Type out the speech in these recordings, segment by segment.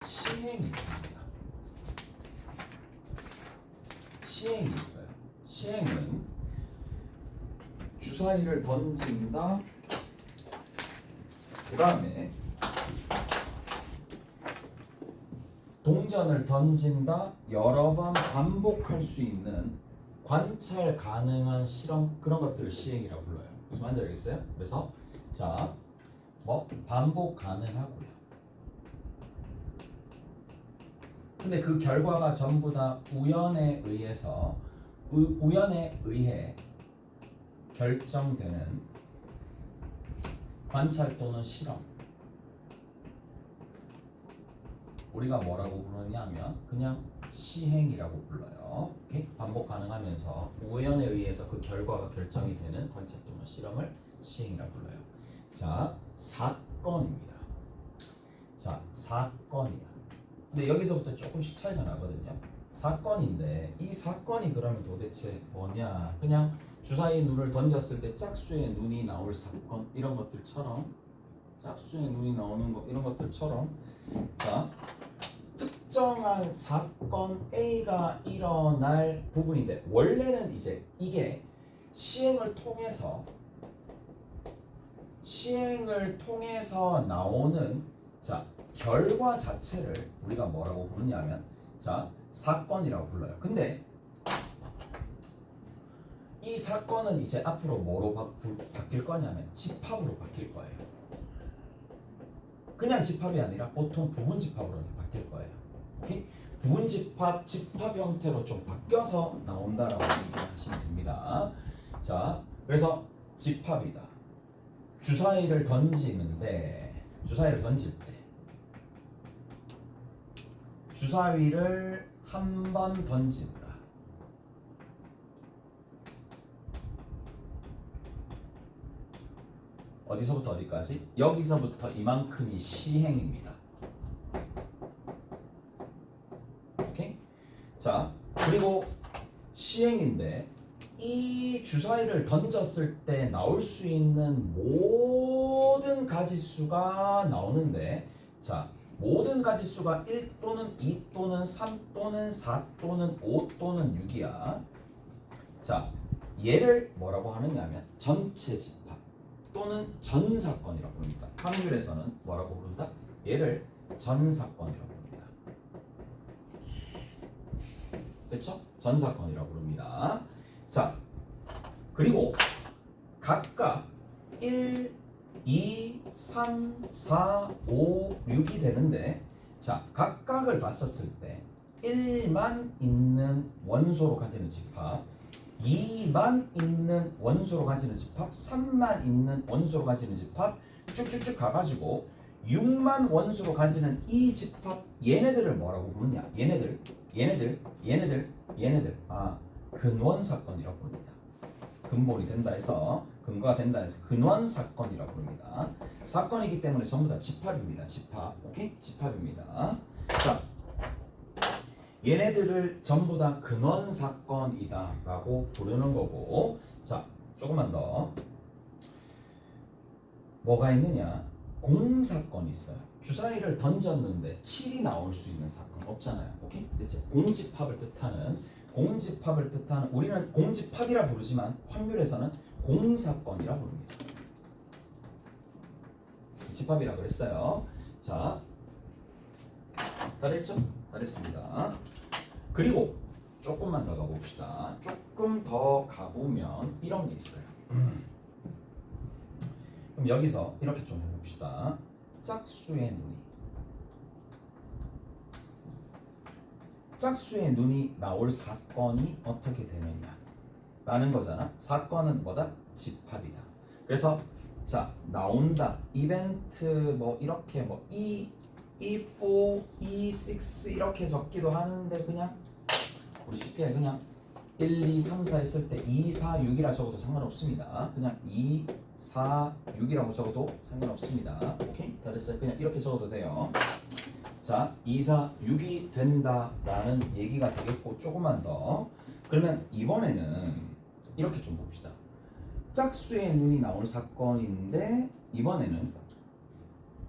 시행이 있습니다. 시행이 있어요. 시행은 주사위를 던진다. 그 다음에 동전을 던진다. 여러 번 반복할 수 있는 관찰 가능한 실험, 그런 것들을 시행이라고 불러요. 무슨 말인지 알겠어요? 그래서 자, 뭐 반복 가능하고요. 근데 그 결과가 전부 다 우연에 의해서 우연에 의해 결정되는 관찰 또는 실험, 우리가 뭐라고 부르냐면 그냥 시행이라고 불러요. 오케이? 반복 가능하면서 우연에 의해서 그 결과가 결정이 되는 관찰 또는 실험을 시행이라고 불러요. 자, 사건입니다. 자, 사건이야. 근데 여기서부터 조금씩 차이가 나거든요. 사건인데 이 사건이 그러면 도대체 뭐냐? 그냥 주사위 눈을 던졌을 때 짝수의 눈이 나올 사건, 이런 것들처럼, 짝수의 눈이 나오는 거, 이런 것들처럼, 자, 특정한 사건 A가 일어날 부분인데, 원래는 이제 이게 시행을 통해서 나오는, 자, 결과 자체를 우리가 뭐라고 부르냐면, 자, 사건이라고 불러요. 근데 이 사건은 이제 앞으로 뭐로 바뀔 거냐면 집합으로 바뀔 거예요. 그냥 집합이 아니라 보통 부분 집합으로 바뀔 거예요. 오케이? 부분 집합, 집합 형태로 좀 바뀌어서 나온다라고 얘기하시면 됩니다. 자, 그래서 집합이다. 주사위를 던질 때 주사위를 한 번 던진다. 어디서부터 어디까지? 여기서부터 이만큼이 시행입니다. 오케이? 자, 그리고 시행인데 이 주사위를 던졌을 때 나올 수 있는 모든 가지수가 나오는데, 자, 모든 가지수가 1 또는 2 또는 3 또는 4 또는 5 또는 6이야. 자, 얘를 뭐라고 하느냐면 전체 집합 또는 전사건이라고 부릅니다. 한글에서는 뭐라고 부른다? 얘를 전사건이라고 부릅니다. 됐죠? 전사건이라고 부릅니다. 자, 그리고 각각 1, 2, 3, 4, 5, 6이 되는데, 자, 각각을 봤었을 때 1만 있는 원소로 가지는 집합, 2만 있는 원소로 가지는 집합, 3만 있는 원소로 가지는 집합, 쭉쭉쭉 가가지고 6만 원소로 가지는 이 집합, 얘네들을 뭐라고 부르냐? 얘네들 근원 사건이라고 부릅니다. 근본이 된다 해서, 근거가 된다 해서 근원 사건이라고 부릅니다. 사건이기 때문에 전부 다 집합입니다. 집합. 오케이? 집합입니다. 자, 얘네들을 전부 다 근원 사건이다라고 부르는 거고, 자, 조금만 더. 뭐가 있느냐? 공사건이 있어요. 주사위를 던졌는데 7이 나올 수 있는 사건 없잖아요. 오케이? 대체 공집합을 뜻하는 우리는 공집합이라 부르지만 확률에서는 공사건이라 부릅니다. 집합이라 그랬어요. 자, 다 됐죠? 다 됐습니다. 그리고 조금만 더 가봅시다. 조금 더 가보면 이런 게 있어요. 그럼 여기서 이렇게 좀 해봅시다. 짝수의 눈이 나올 사건이 어떻게 되느냐 라는 거잖아. 사건은 뭐다? 집합이다. 그래서 자, 나온다. 이벤트 뭐 이렇게 뭐 E4, E6 이렇게 적기도 하는데, 그냥 우리 쉽게 그냥 1, 2, 3, 4 했을 때 2, 4, 6이라 적어도 상관없습니다. 그냥 2, 4, 6이라고 적어도 상관없습니다. 오케이? 다 됐어요. 그냥 이렇게 적어도 돼요. 자, 2, 4, 6이 된다라는 얘기가 되겠고, 조금만 더. 그러면 이번에는 이렇게 좀 봅시다. 짝수의 눈이 나올 사건인데 이번에는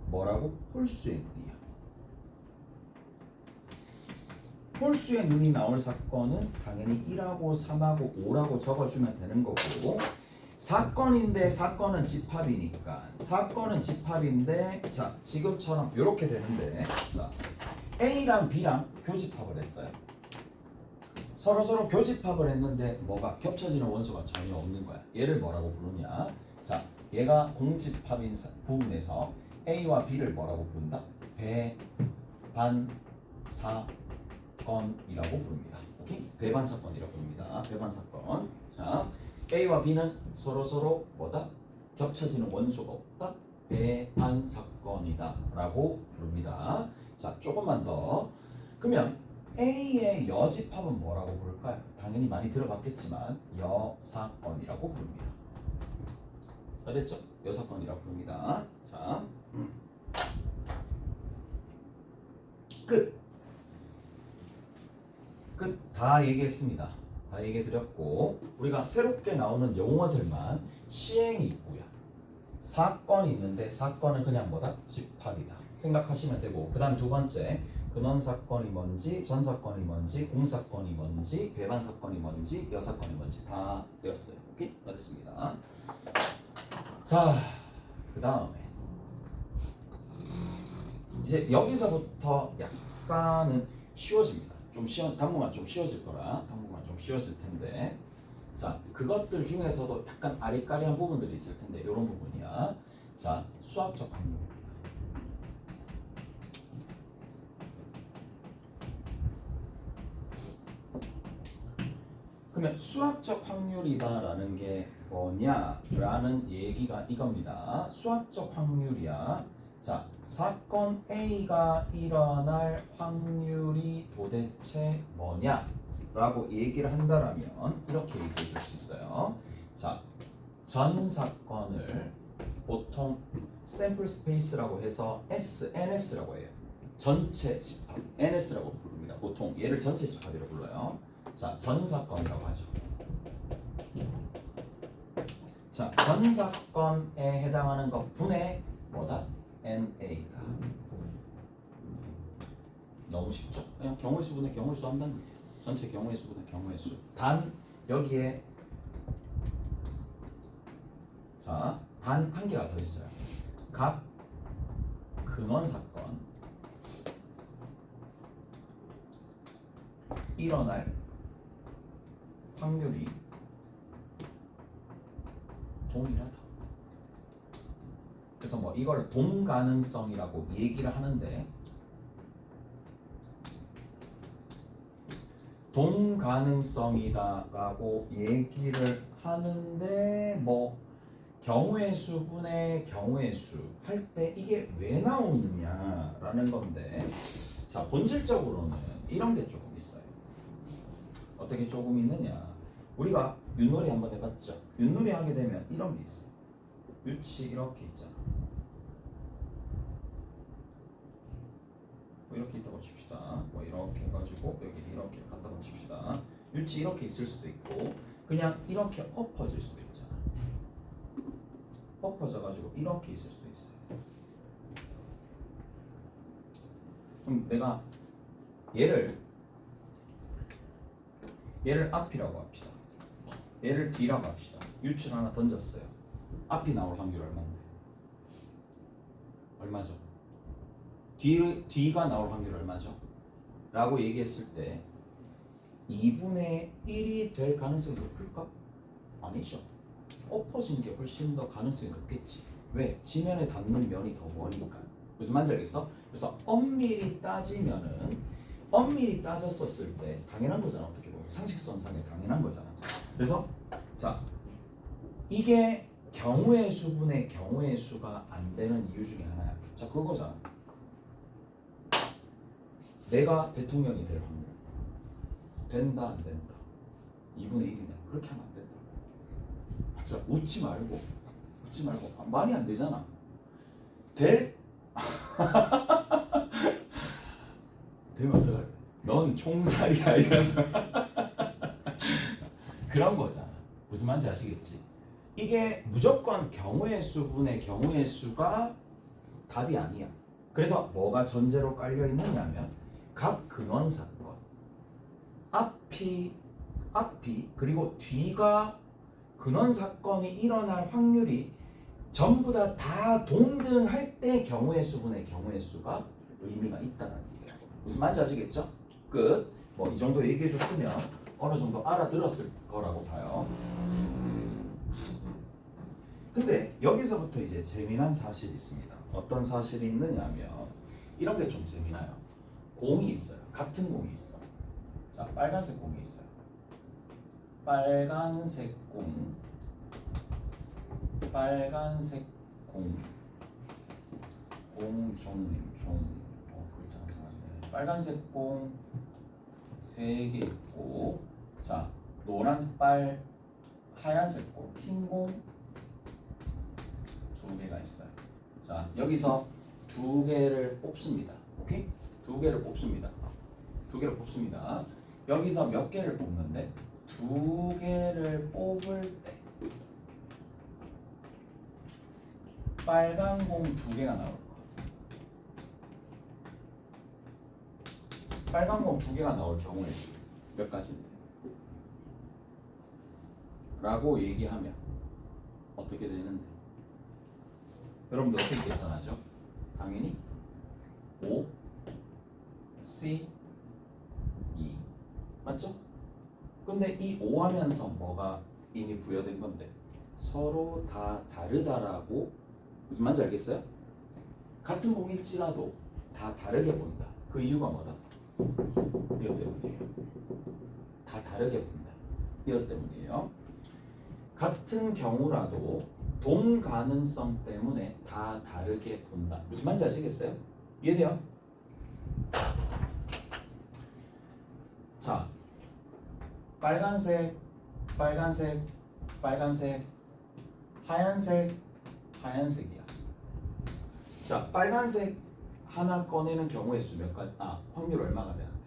뭐라고? 홀수의 눈이야. 홀수의 눈이 나올 사건은 당연히 1하고 3하고 5라고 적어주면 되는 거고, 사건인데 사건은 집합이니까 사건은 집합인데 자 지금처럼 이렇게 되는데, 자 A랑 B랑 교집합을 했어요. 서로 교집합을 했는데 뭐가 겹쳐지는 원소가 전혀 없는 거야. 얘를 뭐라고 부르냐? 자, 얘가 공집합인 부분에서 A와 B를 뭐라고 부른다? 배반사건이라고 부릅니다. 오케이? 배반사건이라고 부릅니다. 배반사건. 자, A와 B는 서로 뭐다? 겹쳐지는 원소가 없다. 배반사건이다라고 부릅니다. 자, 조금만 더. 그러면 A의 여집합은 뭐라고 부를까요? 당연히 많이 들어봤겠지만 여사건이라고 부릅니다. 다 됐죠? 여사건이라고 부릅니다. 자, 끝 다 얘기했습니다. 다 얘기해드렸고, 우리가 새롭게 나오는 용어들만 시행이 있고요. 사건이 있는데 사건은 그냥 뭐다? 집합이다 생각하시면 되고, 그 다음 두 번째 근원사건이 뭔지, 전사건이 뭔지, 공사건이 뭔지, 배반사건이 뭔지, 여사건이 뭔지 다 되었어요. 오케이? 다 됐습니다. 자, 그 다음에 이제 여기서부터 약간은 쉬워집니다. 당분간 좀 쉬워질 거라, 당분간 좀 쉬워질 텐데, 자, 그것들 중에서도 약간 아리까리한 부분들이 있을 텐데, 이런 부분이야. 자, 수학적 확률. 그러면 수학적 확률이다라는 게 뭐냐라는 얘기가 이겁니다. 수학적 확률이야. 자, 사건 A가 일어날 확률이 도대체 뭐냐라고 얘기를 한다라면 이렇게 얘기해 줄 수 있어요. 자, 전 사건을 보통 샘플 스페이스라고 해서 NS라고 해요. 전체 집합 NS라고 부릅니다. 보통 얘를 전체 집합이라고 불러요. 자, 전 사건이라고 하죠. 자, 전 사건에 해당하는 것 분의 뭐다? NA다. 너무 쉽죠? 그냥 경우의 수분의 경우의 수 한다는 얘기예요. 전체 경우의 수분의 경우의 수. 단 여기에 자, 단 한 개가 더 있어요. 각 근원 사건 일어날 확률이 동일하다. 그래서 뭐 이걸 동가능성이라고 얘기를 하는데, 동가능성이다라고 얘기를 하는데 뭐 경우의 수분의 경우의 수 할 때 이게 왜 나오느냐라는 건데, 자, 본질적으로는 이런 게 조금 있어요. 어떻게 조금 있느냐? 우리가 윷놀이 한번 해봤죠? 윷놀이 하게 되면 이런 게 있어. 윷이 이렇게 있잖아. 뭐 이렇게 있다고 칩시다. 뭐 이렇게 해가지고 여기 이렇게 간다고 칩시다. 윷이 이렇게 있을 수도 있고, 그냥 이렇게 엎어질 수도 있잖아. 엎어져가지고 이렇게 있을 수도 있어요. 그럼 내가 얘를 앞이라고 합시다. 얘를 뒤라고 합시다. 윷을 하나 던졌어요. 앞이 나올 확률 얼마인데? 얼마죠? 뒤가 나올 확률 얼마죠? 라고 얘기했을 때 2분의 1이 될 가능성이 높을까? 아니죠. 엎어진 게 훨씬 더 가능성이 높겠지. 왜? 지면에 닿는 면이 더 머니까. 무슨 말인지 알겠어? 그래서 엄밀히 따졌었을 때 당연한 거잖아. 어떻게 보면 상식선상에 당연한 거잖아. 그래서 자, 이게 경우의 수분의 경우의 수가 안 되는 이유 중에 하나야. 자, 그거잖아. 내가 대통령이 될 확률 된다 안 된다? 2분의 1이냐? 그렇게 하면 안 된다. 자, 웃지 말고 말이 안 되잖아. 되면 어떡할래? 넌 총살이야 이런 그런 거잖아. 무슨 말인지 아시겠지? 이게 무조건 경우의 수분의 경우의 수가 답이 아니야. 그래서 뭐가 전제로 깔려 있느냐면 각 근원 사건 앞이 그리고 뒤가 근원 사건이 일어날 확률이 전부 다 동등할 때 경우의 수분의 경우의 수가 의미가 있다는 얘기예요. 무슨 말인지 아시겠죠? 끝. 뭐 이 정도 얘기해 줬으면 어느 정도 알아들었을 거라고 봐요. 근데 여기서부터 이제 재미난 사실이 있습니다. 어떤 사실이 있느냐면 이런 게 좀 재미나요. 공이 있어요. 같은 공이 있어. 자, 빨간색 공이 있어요. 빨간색 공, 빨간색 공, 글자가 이상하네. 빨간색 공 3개 있고, 자, 하얀색 공, 흰 공 2개가 있어요. 자, 여기서 2개를 뽑습니다. 오케이? 2개를 뽑습니다. 여기서 몇 개를 뽑는데 2개를 뽑을 때 빨간 공 2개가 나올 거야. 빨간 공 2개가 나올 경우의 수 몇 가지인데? 라고 얘기하면 어떻게 되는데? 여러분들 어떻게 계산하죠? 당연히 O, C, E 맞죠? 근데 이 O 하면서 뭐가 이미 부여된 건데 서로 다 다르다라고 무슨 말인지 알겠어요? 같은 공일지라도 다 다르게 본다. 그 이유가 뭐다? 이것 때문이에요. 다 다르게 본다. 이것 때문이에요. 같은 경우라도 동 가능성 때문에 다 다르게 본다. 무슨 말인지 아시겠어요? 이해돼요? 자, 빨간색, 하얀색이야. 자, 빨간색 하나 꺼내는 경우의 수 몇 가지? 확률 얼마가 되는데?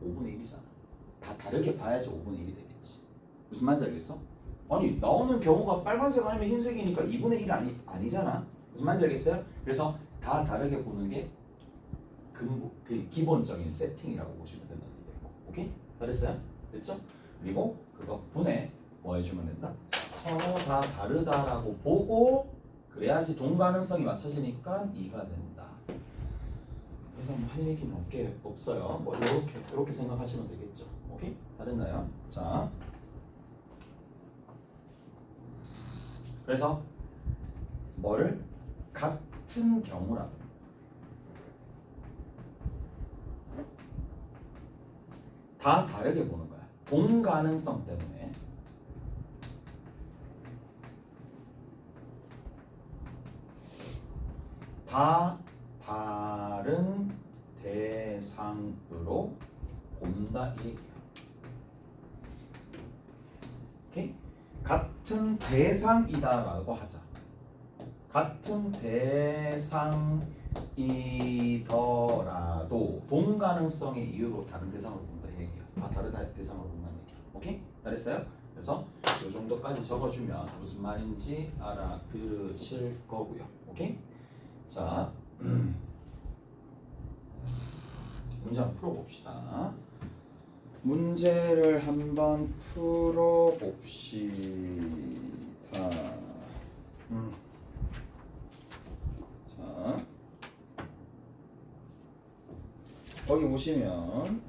5분의 1이잖아. 다 다르게 봐야지 5분의 1이 되겠지. 무슨 말인지 알겠어? 아니, 나오는 경우가 빨간색 아니면 흰색이니까 2분의 1 아니잖아. 무슨 말인지 알겠어요? 그래서 다 다르게 보는 게 그 기본적인 세팅이라고 보시면 된다는 얘기예요. 오케이? 잘했어요? 됐죠? 그리고 그거 분해 뭐 해주면 된다? 서로 다 다르다라고 보고 그래야지 동가능성이 맞춰지니까 2가 된다. 그래서 뭐 할 얘기는 없어요. 뭐 이렇게 생각하시면 되겠죠. 오케이? 다 됐나요? 자, 그래서 뭐를 같은 경우라도 다 다르게 보는 거야. 동가능성 때문에. 다 다른 대상으로 본다 이 얘기야. 오케이? 같은 대상이다라고 하자. 같은 대상이더라도 동가능성의 이유로 다른 대상으로 본다 이 얘기야. 다른 대상으로 본다는 얘기야. 오케이? 잘했어요? 그래서 이 정도까지 적어주면 무슨 말인지 알아들으실 거고요. 오케이? 자, 문제 한번 풀어봅시다. 문제를 한번 풀어봅시다. 자, 거기 보시면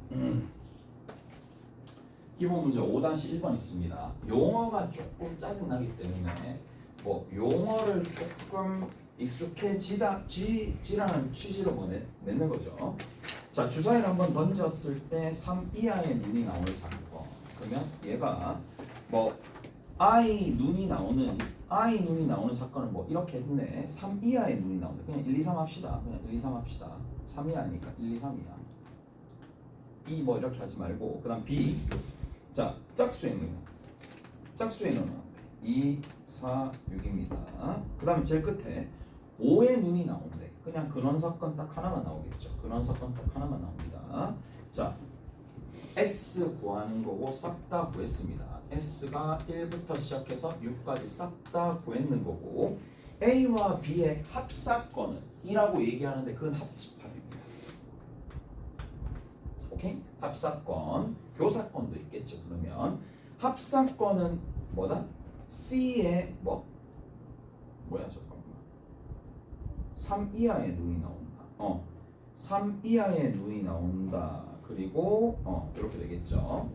기본 문제 5-1번 있습니다. 용어가 조금 짜증나기 때문에 뭐 용어를 조금 익숙해지라는 취지로 뭐 내는 거죠. 자, 주사위를 한번 던졌을 때 3 이하의 눈이 나올 사건. 그러면 얘가 뭐 I 눈이 나오는 사건은 뭐 이렇게 했네. 3 이하의 눈이 나온다. 그냥 1, 2, 3 합시다. 그냥 1, 2, 3 합시다. 3 이하니까 1, 2, 3이야. E 뭐 이렇게 하지 말고 그다음 B. 자, 짝수의 눈은 2, 4, 6입니다. 그다음 제일 끝에 5의 눈이 나오는데 그냥 근원 사건 딱 하나만 나오겠죠. 근원 사건 딱 하나만 나옵니다. 자, S 구하는 거고 싹 다 구했습니다. S가 1부터 시작해서 6까지 싹 다 구했는 거고 A와 B의 합사건은 2라고 얘기하는데 그건 합집합입니다. 오케이? 합사건, 교사건도 있겠죠. 그러면 합사건은 뭐다? C의 뭐야 잠깐만 3 이하의 눈이 나온다. 3 이하의 눈이 나온다. 그리고 이렇게 되겠죠.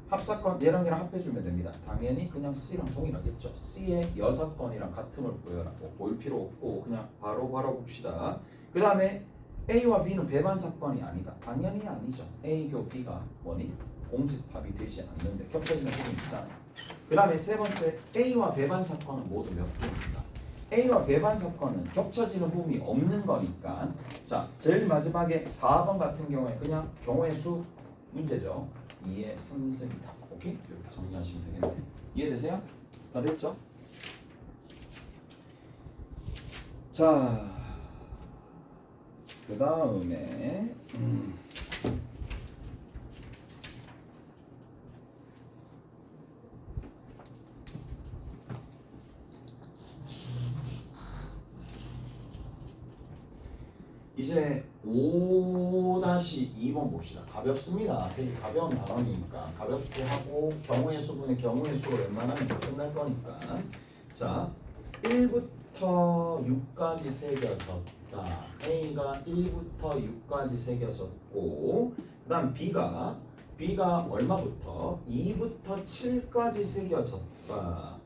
합사건 얘랑 합해주면 됩니다. 당연히 그냥 C랑 동일하겠죠. C의 6건이랑 같음을 보여라고 보일 필요 없고 그냥 바로 봅시다. 그 다음에 A와 B는 배반 사건이 아니다. 당연히 아니죠. A 교 B가 뭐니? 공집합이 되지 않는데 겹쳐지는 부분이 있잖아. 그 다음에 세 번째 A와 배반 사건은 모두 몇 개입니까? A와 배반 사건은 겹쳐지는 부분이 없는 거니까 자 제일 마지막에 4번 같은 경우에 그냥 경우의 수 문제죠. 2의 3승이다. 오케이? 이렇게 정리하시면 되겠네요. 이해되세요? 다 됐죠? 자, 그 다음에 이제 5-2번 봅시다. 가볍습니다. 되게 가벼운 단원이니까 가볍게 하고 경우의 수분의 경우의 수로 웬만하면 끝날 거니까 자 1부터 6까지 새겨졌다. A가 1부터 6까지 새겨졌고 그 다음 B가 얼마부터? 2부터 7까지 새겨졌다.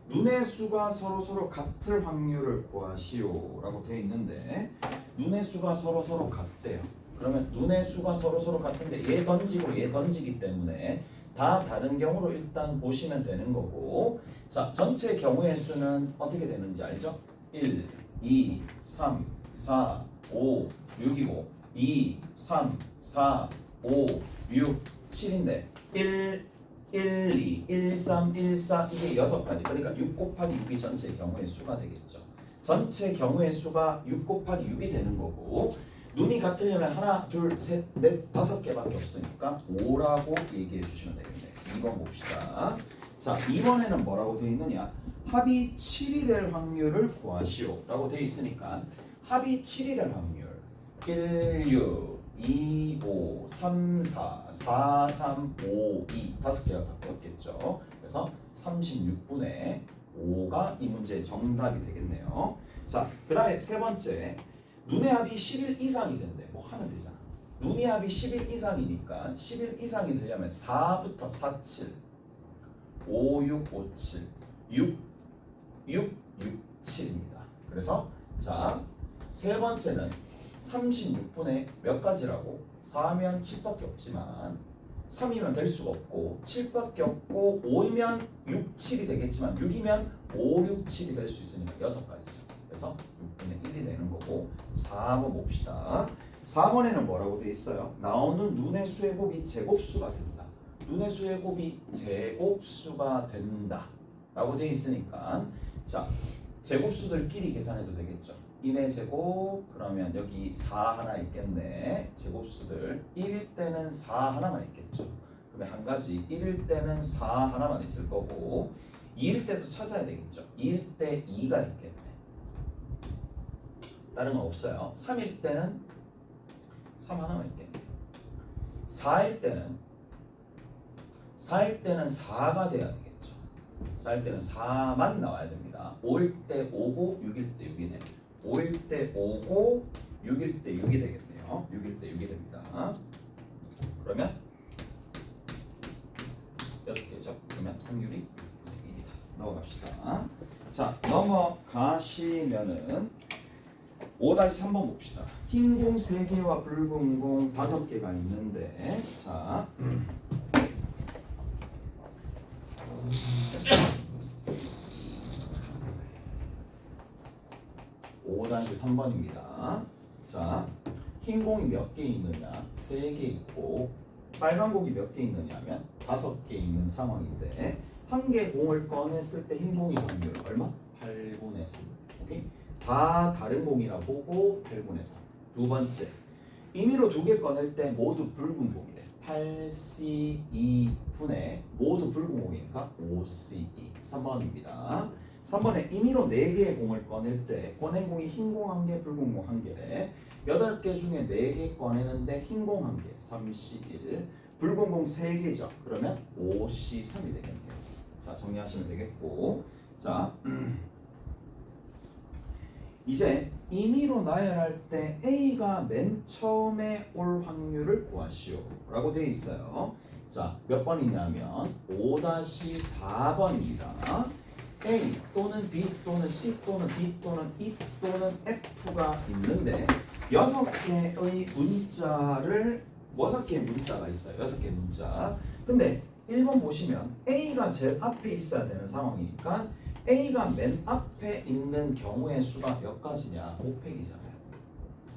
눈의 수가 서로 같을 확률을 구하시오 라고 되어 있는데 눈의 수가 서로 같대요. 그러면 눈의 수가 서로 같은데 얘 던지고 얘 던지기 때문에 다 다른 경우로 일단 보시면 되는 거고 자 전체 경우의 수는 어떻게 되는지 알죠? 1, 2, 3, 4, 5, 6이고 2, 3, 4, 5, 6, 7인데 1, 2, 1, 3, 1, 4 이게 6가지 그러니까 6 곱하기 6이 전체 경우의 수가 되겠죠. 전체 경우의 수가 6 곱하기 6이 되는 거고 눈이 같으려면 하나, 둘, 셋, 넷, 5개밖에 없으니까 5라고 얘기해 주시면 되겠네요. 2번 봅시다. 자 2번에는 뭐라고 되어 있느냐 합이 7이 될 확률을 구하시오 라고 되어 있으니까 합이 7이 될 확률 1, 6 2, 5, 3, 4, 4, 3, 5, 2 5개가 바뀌었겠죠. 그래서 36분의 5가 이 문제의 정답이 되겠네요. 자, 그 다음에 세 번째 눈의 합이 11 이상이 된대. 뭐 하면 되잖아. 눈의 합이 11 이상이니까 11 이상이 되려면 4부터 4, 7 5, 6, 5, 7 6, 7입니다. 그래서 자, 세 번째는 36분의 몇 가지라고? 4면 7밖에 없지만 3이면 될 수가 없고 7밖에 없고 5이면 6, 7이 되겠지만 6이면 5, 6, 7이 될 수 있으니까 6가지죠. 그래서 6분의 1이 되는 거고 4번 봅시다. 4번에는 뭐라고 돼 있어요? 나오는 눈의 수의 곱이 제곱수가 된다. 눈의 수의 곱이 제곱수가 된다 라고 돼 있으니까 자 제곱수들끼리 계산해도 되겠죠. 1의 제곱 그러면 여기 4 하나 있겠네. 제곱수들 1일 때는 4 하나만 있겠죠. 그러면 한 가지 1일 때는 4 하나만 있을 거고 2일 때도 찾아야 되겠죠. 2일 때 2가 있겠네. 다른 건 없어요. 3일 때는 3 하나만 있겠네. 4일 때는 4가 돼야 되겠죠. 4일 때는 4만 나와야 됩니다. 5일 때 5고 6일 때 6이네. 5일 때 5고 6일 때 6이 되겠네요. 6일 때 6이 됩니다. 그러면 6개죠. 그러면 확률이 1이다. 넘어갑시다. 자, 넘어가시면은 5-3번 봅시다. 흰 공 3개와 붉은 공 5개가 있는데 자 5-3번입니다. 자, 흰 공이 몇 개 있느냐? 3개 있고 빨간 공이 몇 개 있느냐 하면 5개 있는 상황인데 한 개 공을 꺼냈을 때 흰 공이 확률 얼마? 8분의 3. 오케이? 다 다른 공이라 보고 8분의 3. 두 번째, 임의로 2개 꺼낼 때 모두 붉은 공이래. 8C2분의 모두 붉은 공이니까 5C2. 3번입니다. 3번에 임의로 4개의 공을 꺼낼 때 꺼낸 공이 흰 공 1개, 붉은 공 1개래. 8개 중에 4개 꺼내는데 흰 공 1개 31, 붉은 공 3개죠. 그러면 5C3이 되겠네요. 자, 정리하시면 되겠고, 자 이제 임의로 나열할 때 A가 맨 처음에 올 확률을 구하시오 라고 되어 있어요. 자, 몇 번이냐면 5-4번입니다. A 또는 B 또는 C 또는 D 또는 E 또는 F가 있는데 6개의 문자를 6개의 문자가 있어요. 6개의 문자. 근데 1번 보시면 A가 제일 앞에 있어야 되는 상황이니까 A가 맨 앞에 있는 경우의 수가 몇 가지냐? 5팩이잖아요.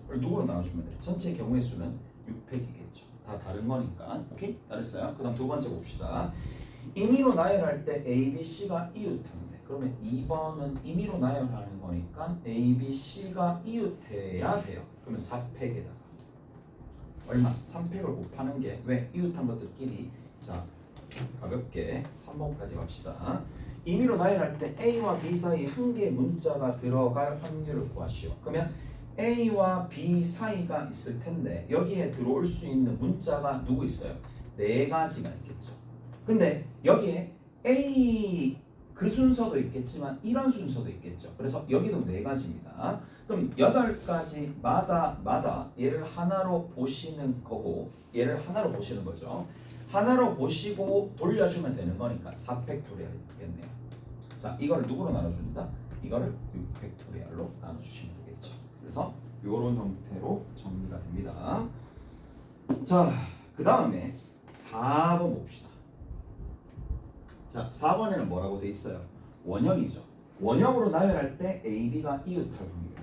그걸 누구로 나눠주면 돼? 전체 경우의 수는 6팩이겠죠. 다 다른 거니까. 오케이? 잘했어요. 그 다음 두 번째 봅시다. 임의로 나열할 때 A, B, C가 이웃한데 그러면 2번은 임의로 나열하는 거니까 A, B, C가 이웃해야 돼요. 그러면 4팩에다가 얼마? 3팩을 곱하는 게 왜? 이웃한 것들끼리. 자, 가볍게 3번까지 갑시다. 임의로 나열할 때 A와 B 사이 한 개의 문자가 들어갈 확률을 구하시오. 그러면 A와 B 사이가 있을 텐데 여기에 들어올 수 있는 문자가 누구 있어요? 4가지가 있겠죠. 근데 여기에 A 그 순서도 있겠지만 이런 순서도 있겠죠. 그래서 여기도 4가지입니다. 그럼 8가지마다 얘를 하나로 보시는 거고 얘를 하나로 보시는 거죠. 하나로 보시고 돌려주면 되는 거니까 4팩토리얼이 되겠네요. 자, 이거를 누구로 나눠준다? 이거를 6팩토리얼로 나눠주시면 되겠죠. 그래서 이런 형태로 정리가 됩니다. 자, 그 다음에 4번 봅시다. 자, 4번에는 뭐라고 돼 있어요? 원형이죠. 원형으로 나열할 때 A, B가 이웃할 확률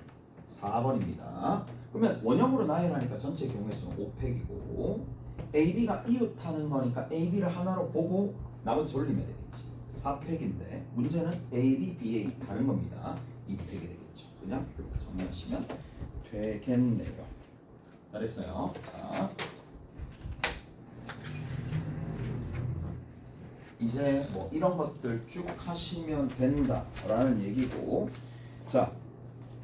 4번입니다. 그러면 원형으로 나열하니까 전체 경우의 수는 5팩이고 A, B가 이웃하는 거니까 A, B를 하나로 보고 나머지 돌리면 되겠지. 4팩인데 문제는 A, B, BA 다른 겁니다. 2팩이 되겠죠. 그냥 이렇게 정리하시면 되겠네요. 잘했어요. 자, 이제 뭐 이런 것들 쭉 하시면 된다라는 얘기고, 자,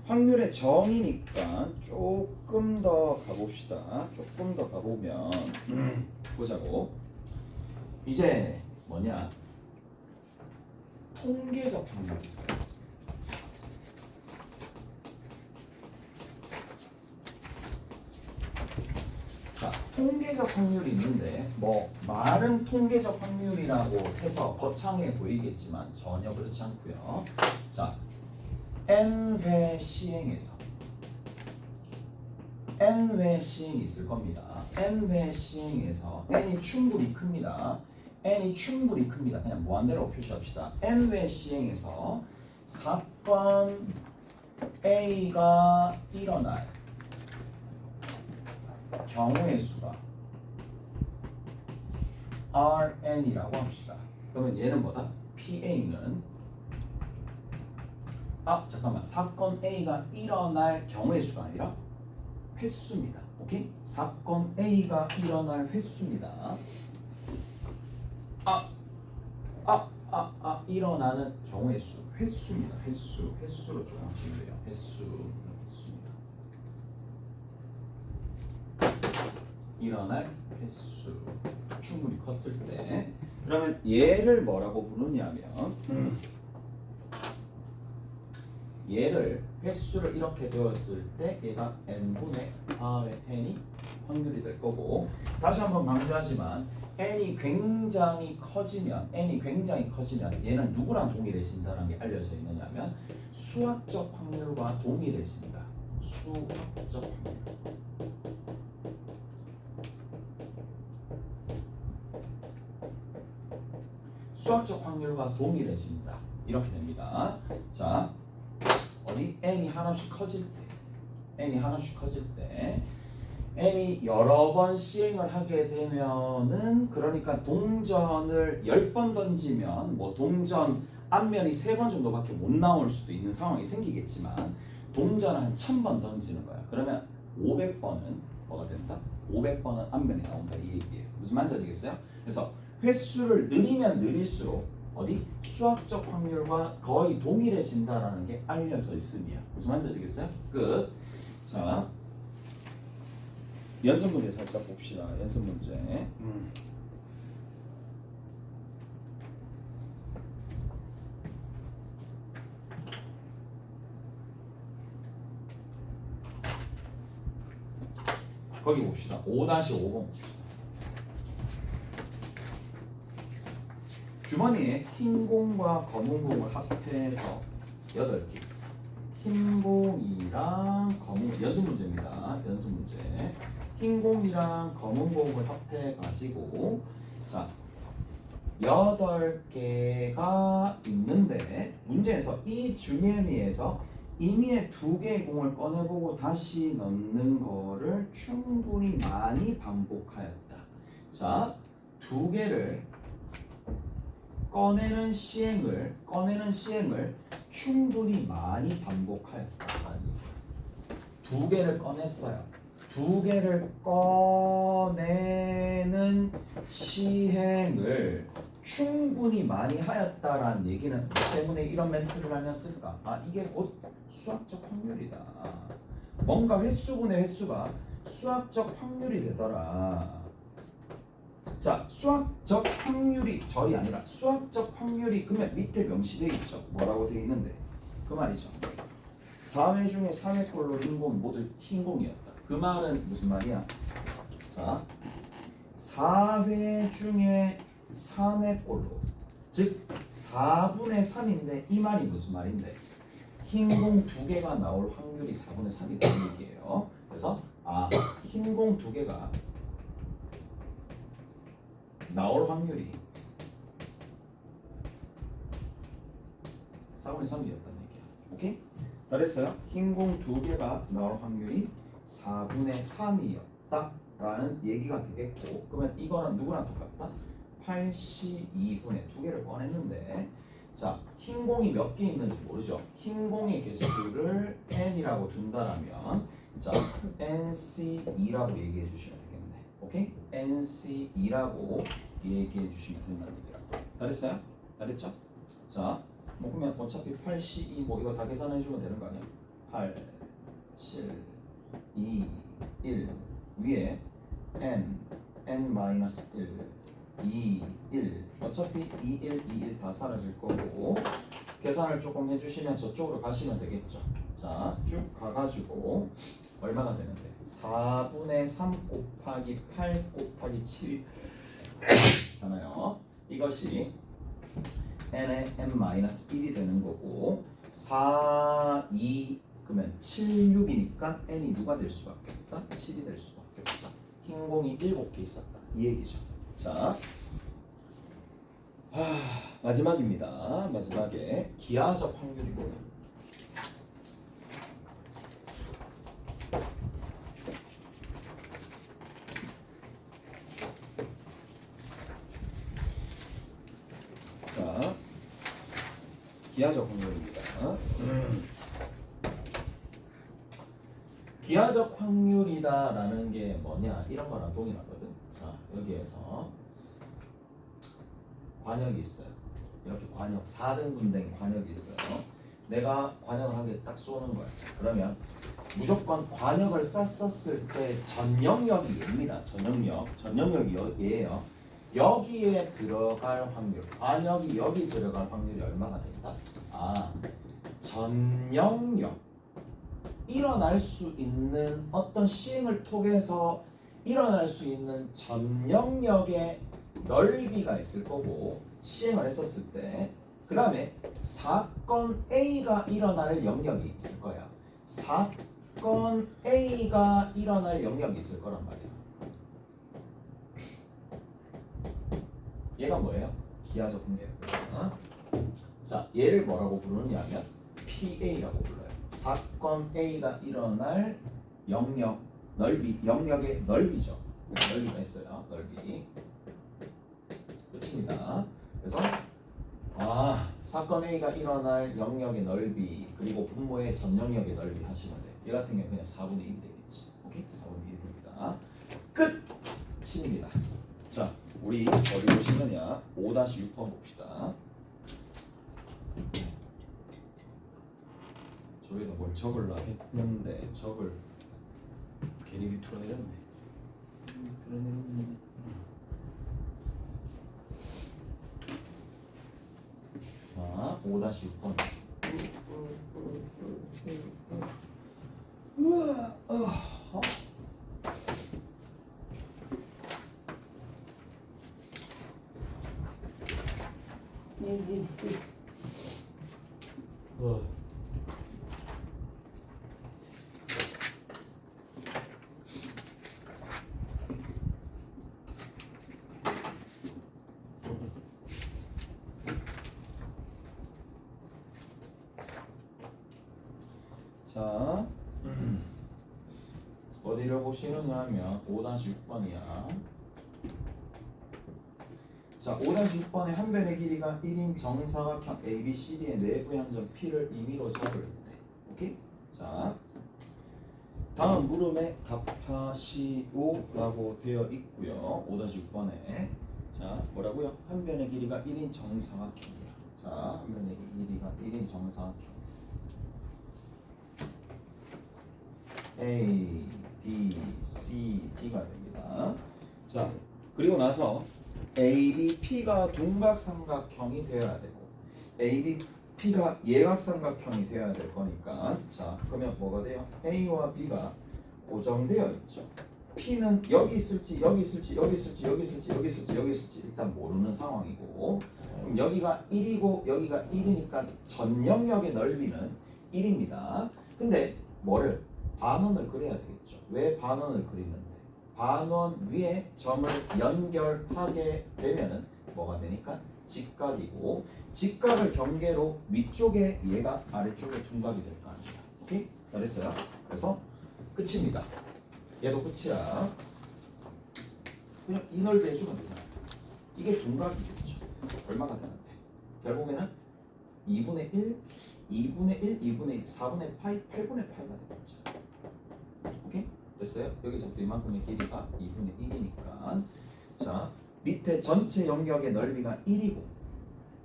확률의 정의니까 조금 더 가봅시다. 조금 더 가보면 보자고. 이제 뭐냐? 통계적 확률이 있어요. 자, 통계적 확률이 있는데 뭐 말은 통계적 확률이라고 해서 거창해 보이겠지만 전혀 그렇지 않고요. 자, n회 시행에서 n회 시행이 있을 겁니다. n회 시행에서 n이 충분히 큽니다. n이 충분히 큽니다. 그냥 무한대로 표시합시다. n회 시행에서 사건 A가 일어날 경우의 수가 Rn이라고 합시다. 그러면 얘는 뭐다? PA는 잠깐만, 사건 A가 일어날 경우의 수가 아니라 횟수입니다. 오케이? 사건 A가 일어날 횟수입니다. 일어나는 경우의 수, 횟수입니다. 횟수로 좀 하시면 돼요. 횟수입니다. 일어날 횟수 충분히 컸을 때. 그러면 얘를 뭐라고 부르냐면 얘를 횟수를 이렇게 되었을 때 얘가 n분의 r의 n이 확률이 될 거고, 다시 한번 강조하지만 n이 굉장히 커지면 얘는 누구랑 동일해진다는 게 알려져 있느냐면 수학적 확률과 동일해진다. 수학적 확률. 수학적 확률과 동일해진다. 이렇게 됩니다. 자, 어디 n이 하나씩 커질 때 n이 여러 번 시행을 하게 되면은, 그러니까 동전을 10번 던지면 뭐 동전 앞면이 3번 정도밖에 못 나올 수도 있는 상황이 생기겠지만 동전을 한 1000번 던지는 거야. 그러면 500번은 뭐가 된다? 500번은 앞면이 나온다, 이 얘기예요. 무슨 말인지 아시겠어요? 그래서 횟수를 늘리면 늘릴수록 어디? 수학적 확률과 거의 동일해진다라는 게 알려져 있습니다. 무슨 말인지 아시겠어요? 끝. 자, 연습 문제 살짝 봅시다. 연습 문제. 거기 봅시다. 5-5번 봅시다. 주머니에 흰 공과 검은 공을 합해서 8개. 흰 공이랑 검은 연습 문제입니다. 연습 문제. 흰 공이랑 검은 공을 합해 가지고 자 8개가 있는데 문제에서 이 주머니에서 임의의 2개의 공을 꺼내보고 다시 넣는 거를 충분히 많이 반복하였다. 자, 2개를 꺼내는 시행을 충분히 많이 반복하였다. 2개를 꺼냈어요. 2개를 꺼내는 시행을 충분히 많이 하였다라는 얘기는 뭐 때문에 이런 멘트를 하냐 쓸까? 아 이게 곧 수학적 확률이다. 뭔가 횟수분의 횟수가 수학적 확률이 되더라. 자 수학적 확률이 절이 아니라 수학적 확률이 그러면 밑에 명시되어 있죠. 뭐라고 되어 있는데 그 말이죠. 4회 중에 3회꼴로 흰공이 모두 흰공이었다. 그 말은 무슨 말이야? 자 4회 중에 3회꼴로 즉 4분의 3인데 이 말이 무슨 말인데 흰공 2개가 나올 확률이 4분의 3이라는 얘기예요. 그래서 흰공 2개가 나올 확률이 4분의 3이었다는 얘기야. 오케이? 다 됐어요? 흰공 2개가 나올 확률이 4분의 3이었다 라는 얘기가 되겠고 그러면 이거는 누구랑 똑같다? 82분의 2개를 꺼냈는데 자 흰공이 몇 개 있는지 모르죠. 흰공의 개수를 n이라고 둔다라면 자 nc2라고 얘기해 주시면 되겠네. 오케이? nc2라고 얘기해 주시면 된다는 얘기라고. 다 됐어요? 다 됐죠? 자 뭐 그러면 어차피 82 뭐 이거 다 계산해 주면 되는 거 아니야? 8 7 2 1 위에 n-1 2 1 어차피 2 1 2 1 다 사라질 거고 계산을 조금 해주시면 저쪽으로 가시면 되겠죠. 자 쭉 가가지고 얼마가 되는데 4분의 3 곱하기 8 곱하기 7 하나요. 이것이 n의 n-1이 되는 거고 4, 2 그러면 7, 6이니까 n이 누가 될 수밖에 없다? 7이 될 수밖에 없다. 흰공이 7개 있었다. 이 얘기죠. 자 마지막입니다. 마지막에 기하적 확률입니다. 자 기하적 확률입니다. 기하적 확률이다라는 게 뭐냐 이런 거랑 동일하거든. 자 여기에서 관역이 있어요. 이렇게 관역 4등분 된 관역이 있어요. 내가 관역을 한 개 딱 쏘는 거야. 그러면 무조건 관역을 쐈었을 때 전영역이 얘입니다. 전영역이 얘예요. 여기에 들어갈 확률, 관역이 여기 들어갈 확률이 얼마가 된다? 전영역 일어날 수 있는 어떤 시행을 통해서 일어날 수 있는 전영역의 넓이가 있을 거고 시행을 했었을 때 그 다음에 사건 A가 일어날 영역이 있을 거야. 사건 A가 일어날 영역이 있을 거란 말이야. 얘가 뭐예요? 기하적 확률이야. 자, 얘를 뭐라고 부르냐면 PA라고 불러요. 사건 A가 일어날 영역 넓이, 영역의 넓이죠. 넓이가 있어요. 넓이. 끝입니다. 그래서 사건 A가 일어날 영역의 넓이 그리고 분모의 전영역의 넓이 하시면 돼. 얘 같은 경우 그냥 4분의 1이 되겠지. 오케이? 4분의 1이 됩니다. 끝입니다. 자, 우리 어디 보시느냐? 5-6번 봅시다. 저기다 뭘 적으려 했는데 적을 괜히 밑으로 내렸네. 자, 5-6번. 우와, 자, 어디를 보시느냐 하면 5-6번이야. 자, 5-6번의 한 변의 길이가 1인 정사각형 ABCD의 내부의 한점 P를 임의로 잡을 때. 오케이? 자, 다음 물음에 답하시오라고 되어 있고요. 5-6번에 자, 뭐라고요? 한 변의 길이가 1인 정사각형이야. 자, 한 변의 길이가 1인 정사각형. A, B, C, D가 됩니다. 자, 그리고 나서 A, B, P가 둔각삼각형이 되어야 되고 A, B, P가 예각삼각형이 되어야 될 거니까 자, 그러면 뭐가 돼요? A와 B가 고정되어 있죠. P는 여기 있을지 여기 있을지 여기 있을지 여기 있을지 여기 있을지 여기 있을지 일단 모르는 상황이고 그럼 여기가 1이고 여기가 1이니까 전 영역의 넓이는 1입니다. 근데 뭐를? 반원을 그려야 되겠죠. 왜 반원을 그리는데? 반원 위에 점을 연결하게 되면은 뭐가 되니까 직각이고 직각을 경계로 위쪽에 얘가 아래쪽에 둔각이 될 거 아닙니까? 오케이? 잘했어요. 그래서 끝입니다. 얘도 끝이야. 그냥 이 넓이 해주면 되잖아요. 이게 둔각이겠죠. 얼마가 되는데? 결국에는 2분의 1, 2분의 1, 2분의 1, 4분의 파이, 8분의 파이가 되겠죠. 오케이? 됐어요? 여기서부터 이만큼의 길이가 2분의 1이니까 자, 밑에 전체 영역의 넓이가 1이고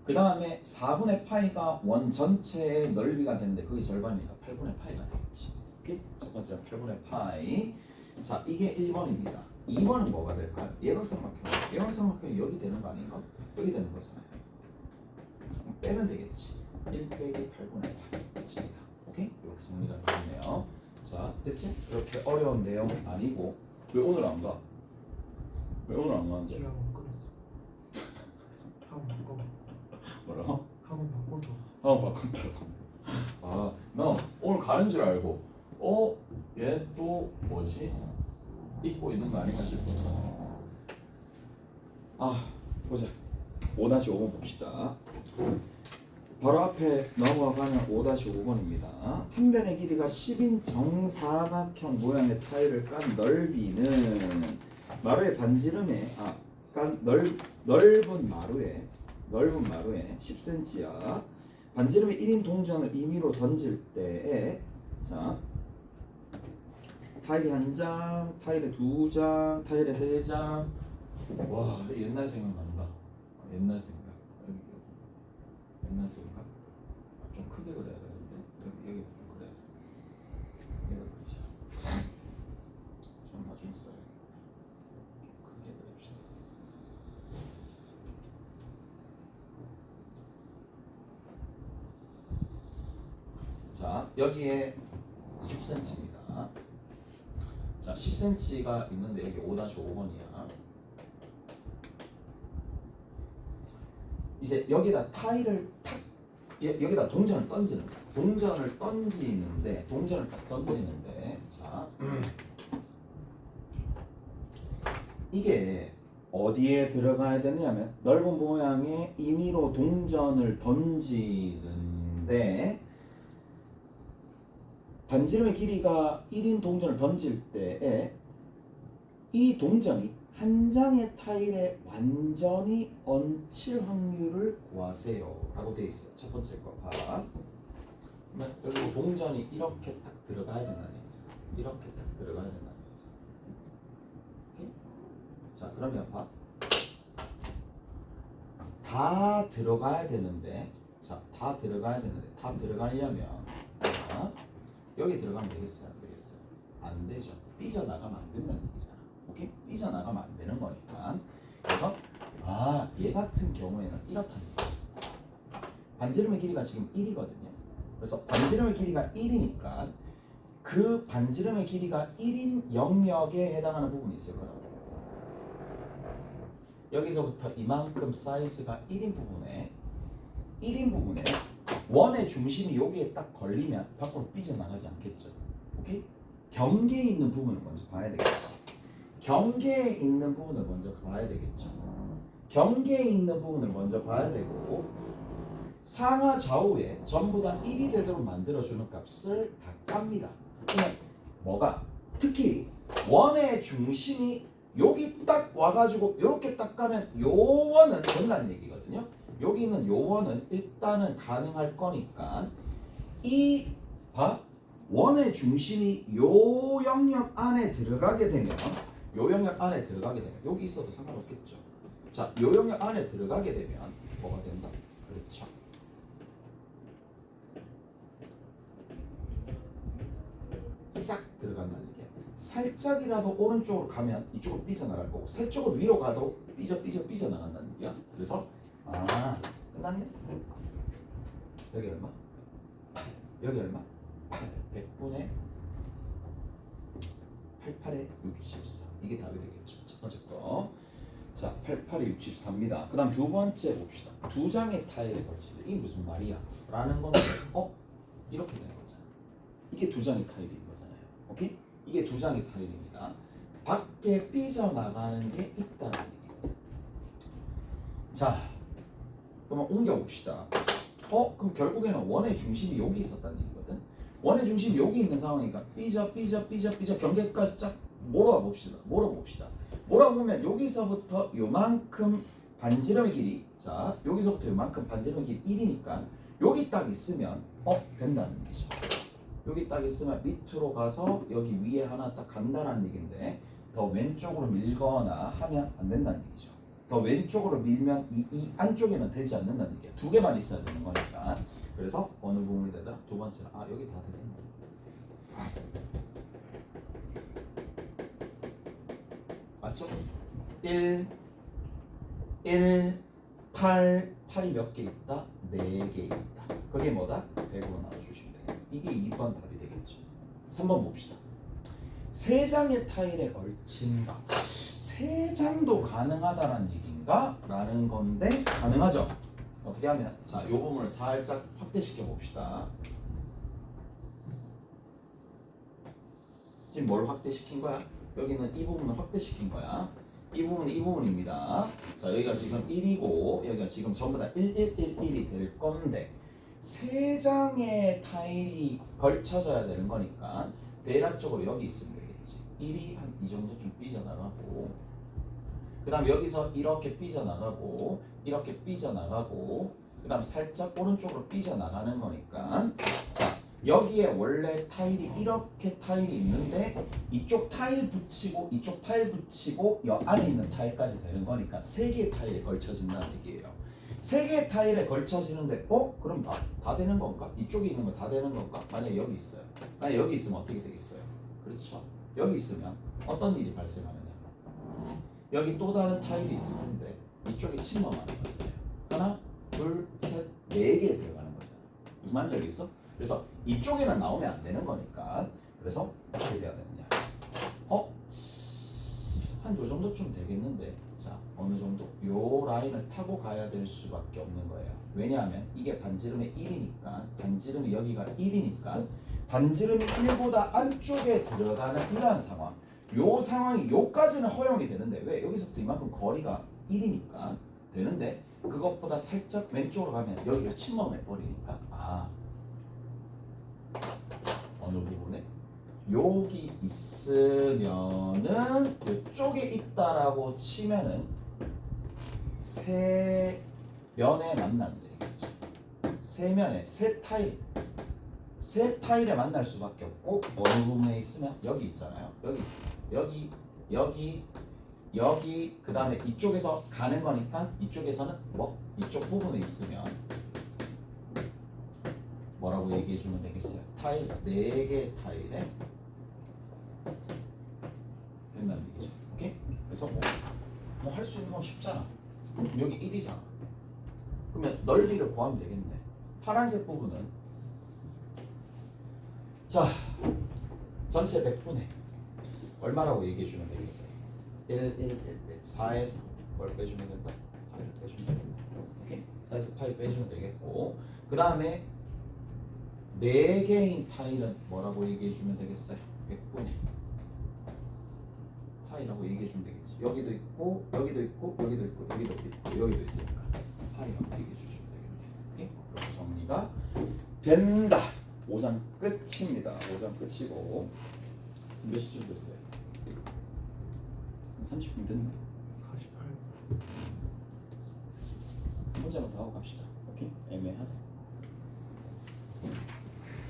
그 다음에 4분의 파이가 원 전체의 넓이가 되는데 그게 절반이니까 8분의 파이가 되겠지. 오케이? 첫 번째 8분의 파이. 자, 이게 1번입니다. 2번은 뭐가 될까요? 예각삼각형. 예각삼각형이 여기 되는 거 아닌가? 여기 되는 거잖아요. 빼면 되겠지. 1 빼기 8분의 파이. 끝입니다. 오케이? 이렇게 정리가 되네요. 자, 됐지? 그렇게 어려운 내용 아니고 왜 오늘 안 가? 왜 오늘 안 가는데? 학원 끊었어. 학원 바꿔. 뭐라고? 학원 바꿔서. 바꾼다고. 아, 나 오늘 가는 줄 알고 얘 또 뭐지? 잊고 있는 거 아닌가 싶어서. 아, 보자. 5-5번 봅시다. 바로 앞에 넘어가면 5-5번입니다. 한 변의 길이가 10인 정사각형 모양의 타일을 깐 넓이는 마루의 반지름에 깐 넓은 마루에 10cm야. 반지름에 1인 동전을 임의로 던질 때에 자, 타일이 1장, 타일에 2장, 타일에 3장. 와, 옛날 생각난다. 옛날 생각. 옛날 생각. 좀 크게 그려야 되는데 여기 좀 그래야 돼. 얘가 그리자. 좀 나중에 써야 돼. 크게 그립시다. 자, 여기에 10cm입니다. 자, 10cm가 있는데 여기 5-5번이야. 이제 여기다 타일을 탁 여기다 동전을 던지는 거야. 동전을 딱 던지는데 자, 이게 어디에 들어가야 되냐면 넓은 모양의 임의로 동전을 던지는데 반지름의 길이가 1인 동전을 던질 때에 이 동전이 한 장의 타일에 완전히 얹힐 확률을 구하세요 라고 되어 있어요. 첫 번째 거 봐. 그러면 여기 동전이 이렇게 딱 들어가야 된다는 얘기죠. 이렇게 딱 들어가야 된다는 얘기죠. 오케이? 자, 그러면 봐. 다 들어가야 되는데 자, 다 들어가려면 자, 여기 들어가면 되겠어요? 안 되겠어요? 안 되죠. 삐져나가면 안 된다는 얘기잖아. 오케이? 삐져나가면 안 되는 거니까. 그래서 얘 같은 경우에는 이렇답니다. 반지름의 길이가 지금 1이거든요. 그래서 반지름의 길이가 1이니까 그 반지름의 길이가 1인 영역에 해당하는 부분이 있을 거라고. 여기서부터 이만큼 사이즈가 1인 부분에 원의 중심이 여기에 딱 걸리면 밖으로 삐져나가지 않겠죠. 오케이? 경계에 있는 부분을 먼저 봐야 되겠지. 경계에 있는 부분을 먼저 봐야 되겠죠. 경계에 있는 부분을 먼저 봐야 되고 상하 좌우에 전부 다 1이 되도록 만들어주는 값을 다 깝니다. 그러면 뭐가? 특히 원의 중심이 여기 딱 와가지고 이렇게 딱 가면 요 원은 된다는 얘기거든요. 여기 있는 요 원은 일단은 가능할 거니까 이 원의 중심이 요 영역 안에 들어가게 되면 여기 있어도 상관없겠죠. 자, 요 영역 안에 들어가게 되면 뭐가 된다? 그렇죠. 싹 들어간다는 얘기야. 살짝이라도 오른쪽으로 가면 이쪽으로 삐져나갈 거고 살짝으로 위로 가도 삐져나간다는 얘기야. 그래서 끝났네. 여기 얼마? 여기 얼마? 100분의 88에 64. 이게 답이 되겠죠. 첫 번째 거. 자, 88에 64입니다. 그 다음 두 번째 봅시다. 두 장의 타일에 걸치는 이게 무슨 말이야? 라는 거는 이렇게 되는 거잖아. 이게 두 장의 타일인 거잖아요. 오케이? 이게 두 장의 타일입니다. 밖에 삐져나가는 게 있다는 얘기입니다. 자, 그러면 옮겨봅시다. 그럼 결국에는 원의 중심이 여기 있었다는 얘기거든. 원의 중심이 여기 있는 상황이니까 삐져 경계까지 쫙 몰아봅시다. 몰아보면 여기서부터 요만큼 반지름의 길이, 자 여기서부터 요만큼 반지름의 길이 1이니까 여기 딱 있으면 된다는 얘기죠. 여기 딱 있으면 밑으로 가서 여기 위에 하나 딱 간다는 얘기인데 더 왼쪽으로 밀거나 하면 안 된다는 얘기죠. 더 왼쪽으로 밀면 이 안쪽에는 되지 않는다는 얘기야. 두 개만 있어야 되는 거니까. 그래서 어느 부분이 되더라? 두 번째. 여기 다 되겠네. 맞죠? 8, 8이 몇 개 있다? 4개 있다. 그게 뭐다? 100으로 나눠주시면 되겠네. 이게 2번 답이 되겠죠. 3번 봅시다. 세 장의 타일에 걸친다. 세 장도 가능하다는 얘기인가? 라는 건데 가능하죠. 어떻게 하면 자, 이 부분을 살짝 확대시켜 봅시다. 지금 뭘 확대시킨 거야? 여기는 이 부분을 확대시킨 거야. 이 부분은 이 부분입니다. 자, 여기가 지금 1이고 여기가 지금 전부 다 1, 1, 1, 1이 될 건데 세 장의 타일이 걸쳐져야 되는 거니까 대략적으로 여기 있으면 되겠지. 1이 한 이 정도쯤 삐져나가고 그 다음 여기서 이렇게 삐져나가고 이렇게 삐져나가고 그 다음 살짝 오른쪽으로 삐져나가는 거니까 자 여기에 원래 타일이 이렇게 타일이 있는데 이쪽 타일 붙이고 이쪽 타일 붙이고 여 안에 있는 타일까지 되는 거니까 세 개의 타일에 걸쳐진다는 얘기예요. 세 개의 타일에 걸쳐지는데 그럼 다 되는 건가? 이쪽에 있는 거 다 되는 건가? 만약에 여기 있어요. 만약에 여기 있으면 어떻게 되겠어요? 그렇죠. 여기 있으면 어떤 일이 발생하느냐? 여기 또 다른 타일이 있을 텐데 이쪽에 침범하는 거잖아요. 하나, 둘, 셋, 4개 들어가는 거잖아요. 무슨 말인지 알겠어? 그래서 이쪽에는 나오면 안 되는 거니까 그래서 어떻게 돼야 되느냐? 한 요 정도쯤 되겠는데 자 어느 정도 요 라인을 타고 가야 될 수밖에 없는 거예요. 왜냐하면 이게 반지름의 1이니까 반지름이 여기가 1이니까 반지름이 1보다 안쪽에 들어가는 이러한 상황 요 상황이 요까지는 허용이 되는데 왜? 여기서부터 이만큼 거리가 1이니까 되는데 그것보다 살짝 왼쪽으로 가면 여기가 침범해 버리니까 어느 부분에 여기 있으면은 이쪽에 있다라고 치면은 세 면에 만나는 되겠죠. 세 면에 세 타일에 만날 수밖에 없고 어느 부분에 있으면 여기 있잖아요. 여기 있으면 여기 그 다음에 이쪽에서 가는 거니까 이쪽에서는 이쪽 부분에 있으면 뭐라고 얘기해 주면 되겠어요? 타일 4개 타일에 된다는 얘기죠. 오케이? 그래서 뭐 할 수 있는 건 쉽잖아. 여기 1이잖아. 그러면 넓이를 구하면 되겠네. 파란색 부분은 자 전체 100분의 얼마라고 얘기해 주면 되겠어요? 4에서 뭘 빼주면 된다? 파이를 빼주면 된다. 오케이? 4에서 파이 빼주면 되겠고 그 다음에 4개인 타일은 뭐라고 얘기해 주면 되겠어요? 100분의 파이라고 얘기해 주면 되겠지. 여기도 있고 여기도 있고 여기도 있고 여기도 있고 여기도 있으니까 파이라고 얘기해 주시면 되겠네요. 오케이? 그렇게 정리가 된다. 5장 끝입니다. 5장 끝이고 몇 시쯤 됐어요? 한 30분 됐나? 48. 문제만 더 하고 갑시다. 오케이? 애매하다.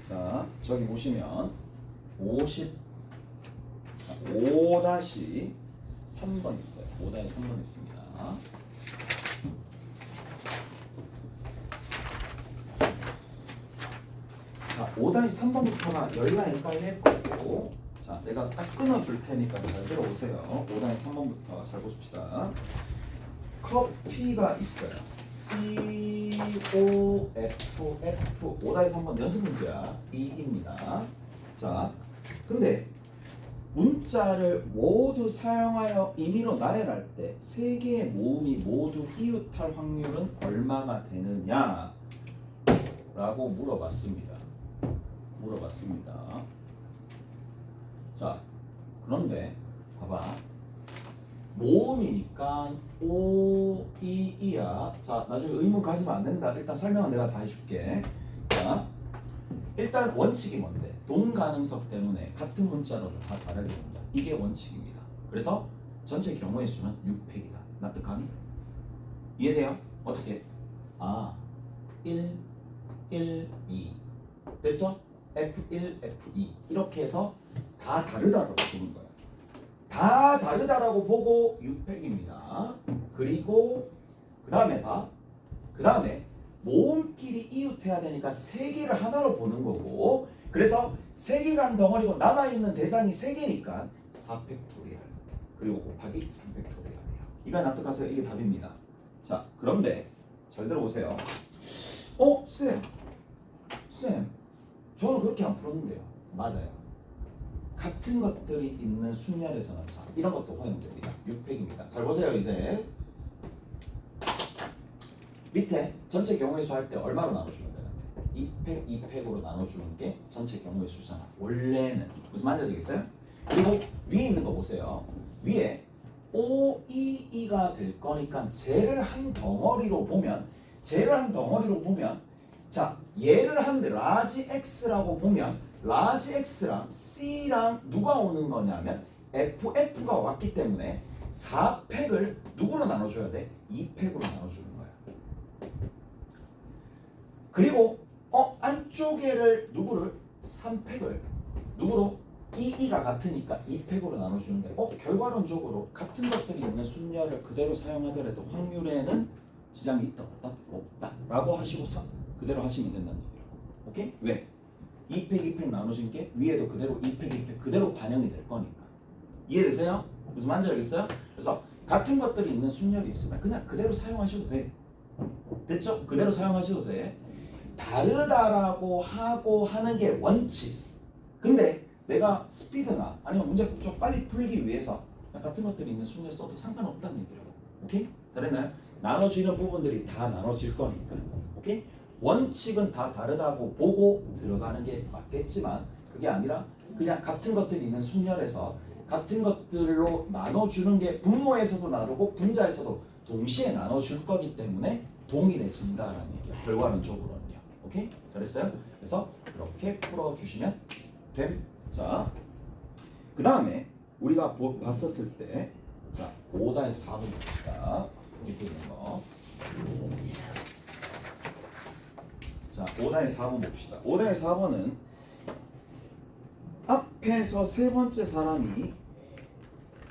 자, 저기 보시면 5-3번 있어요. 5-3번 있습니다. 자, 5-3번부터가 열라인까지 할 거고 자, 내가 딱 끊어줄 테니까 잘 들어오세요. 5-3번부터 잘 보십시다. 커피가 있어요. COFF 5-3번 연습 문제야. 2입니다. 자, 근데 문자를 모두 사용하여 임의로 나열할 때 세 개의 모음이 모두 이웃할 확률은 얼마가 되느냐? 라고 물어봤습니다. 자, 그런데 봐봐. 모음이니까 O, E, E야. 자, 나중에 의문 가지면 안 된다. 일단 설명은 내가 다 해줄게. 자, 일단 원칙이 뭔데? 동 가능성 때문에 같은 문자로도 다 다르게 본다. 이게 원칙입니다. 그래서 전체 경우의 수는 6팩이다. 납득하니? 이해돼요? 어떻게? 1, 1, 2 됐죠? F1, F2 이렇게 해서 다 다르다라고 보는 거야. 다 다르다라고 보고 6팩입니다. 그리고 그 다음에 봐. 그 다음에 모음끼리 이웃해야 되니까 세 개를 하나로 보는 거고 그래서 세 개가 한 덩어리고 남아있는 대상이 세 개니까 4팩토리얼 그리고 곱하기 3팩토리얼이에요. 이거 납득하세요? 이게 답입니다. 자, 그런데 잘 들어보세요. 쌤, 저는 그렇게 안 풀었는데요. 맞아요. 같은 것들이 있는 순열에서는 자, 이런 것도 허용됩니다. 6팩입니다. 잘 보세요. 이제 밑에 전체 경우의 수 할 때 얼마로 나눠주면 되는데 2팩, 2팩으로 나눠주는 게 전체 경우의 수잖아. 원래는 무슨 말인지 아시겠어요? 그리고 위에 있는 거 보세요. 위에 O, E, E가 될 거니까 쟤를 한 덩어리로 보면 자, 얘를 한 라지 X라고 보면 라지 X랑 C랑 누가 오는 거냐면 FF가 왔기 때문에 4팩을 누구로 나눠줘야 돼? 2팩으로 나눠주는 거야. 그리고 안쪽에를 누구를? 3팩을 누구로? EE가 같으니까 2팩으로 나눠주는데 결과론적으로 같은 것들이 있는 순열을 그대로 사용하더라도 확률에는 지장이 있다 없다? 없다 라고 하시고서 그대로 하시면 된다는 얘기예요. 오케이? 왜? 2팩 2팩 나눠진 게 위에도 그대로 2팩 2팩 그대로 반영이 될 거니까. 이해되세요? 무슨 말인지 알겠어요? 그래서 같은 것들이 있는 순열이 있으면 그냥 그대로 사용하셔도 돼. 됐죠? 그대로 사용하셔도 돼. 다르다라고 하고 하는 게 원칙. 근데 내가 스피드나 아니면 문제 좀 빨리 풀기 위해서 같은 것들이 있는 순열 써도 상관없다는 얘기예요. 오케이? 다르나요? 나눠지는 부분들이 다 나눠질 거니까. 오케이? 원칙은 다 다르다고 보고 들어가는 게 맞겠지만 그게 아니라 그냥 같은 것들이 있는 순열에서 같은 것들로 나눠주는 게 분모에서도 나누고 분자에서도 동시에 나눠줄 거기 때문에 동일해진다라는 얘기야. 결과론적으로는요. 오케이? 잘했어요? 그래서 이렇게 풀어주시면 됨. 자, 그 다음에 우리가 봤었을 때 자, 5-4번 봅시다. 밑에 있는 거. 자, 5-4번 봅시다. 5-4번은 앞에서 세 번째 사람이